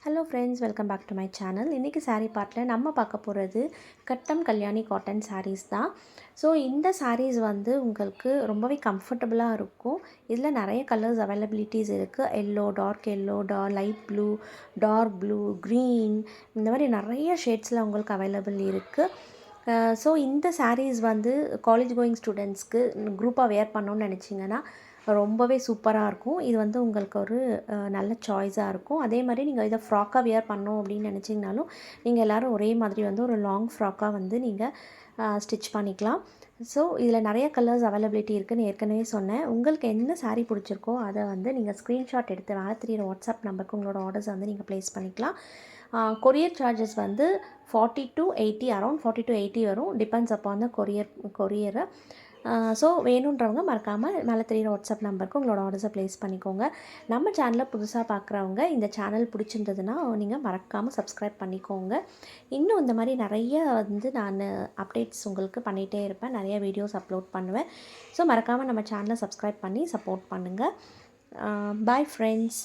Hello friends, welcome back to my channel. இன்றைக்கி சாரீ பார்ட்டில் நம்ம பார்க்க போகிறது கட்டம் கல்யாணி காட்டன் சாரீஸ் தான். ஸோ இந்த சாரீஸ் வந்து உங்களுக்கு ரொம்பவே கம்ஃபர்டபுளாக இருக்கும். இதில் நிறைய கலர்ஸ் அவைலபிலிட்டிஸ் இருக்குது. Yellow, dark yellow, light blue, dark blue, green, இந்த மாதிரி நிறைய ஷேட்ஸில் உங்களுக்கு அவைலபிள் இருக்குது. ஸோ இந்த சாரீஸ் வந்து காலேஜ் கோயிங் ஸ்டூடெண்ட்ஸ்க்கு குரூப்பாக வேர் பண்ணணுன்னு நினச்சிங்கன்னா ரொம்பவே சூப்பராக இருக்கும். இது வந்து உங்களுக்கு ஒரு நல்ல சாய்ஸாக இருக்கும். அதே மாதிரி நீங்கள் இதை ஃப்ராக்காக வியர் பண்ணோம் அப்படின்னு நினச்சிங்கனாலும் நீங்கள் எல்லோரும் ஒரே மாதிரி வந்து ஒரு லாங் ஃப்ராக்காக வந்து நீங்கள் ஸ்டிச் பண்ணிக்கலாம். ஸோ இதில் நிறைய கலர்ஸ் அவைலபிலிட்டி இருக்குதுன்னு ஏற்கனவே சொன்னேன். உங்களுக்கு என்ன சாரீ பிடிச்சிருக்கோ அதை வந்து நீங்கள் ஸ்க்ரீன்ஷாட் எடுத்து மேலே தெரியிற வாட்ஸ்அப் நம்பருக்கு உங்களோட ஆர்டர்ஸ் வந்து நீங்கள் ப்ளேஸ் பண்ணிக்கலாம். கொரியர் சார்ஜஸ் வந்து 40 to 80, அரௌண்ட் 40 to 80 வரும். டிபெண்ட்ஸ் அப்பான் த கொரியரை. ஸோ வேணுன்றவங்க மறக்காமல் மேலே தெரியிற வாட்ஸ்அப் நம்பருக்கு உங்களோட ஆர்டர்ஸை ப்ளேஸ் பண்ணிக்கோங்க. நம்ம சேனலை புதுசாக பார்க்குறவங்க இந்த சேனல் பிடிச்சிருந்ததுன்னா நீங்கள் மறக்காமல் சப்ஸ்கிரைப் பண்ணிக்கோங்க. இன்னும் இந்த மாதிரி நிறைய வந்து நான் அப்டேட்ஸ் உங்களுக்கு பண்ணிகிட்டே இருப்பேன். நிறைய வீடியோஸ் அப்லோட் பண்ணுவேன். ஸோ மறக்காமல் நம்ம சேனலை சப்ஸ்கிரைப் பண்ணி சப்போர்ட் பண்ணுங்கள். Bye friends.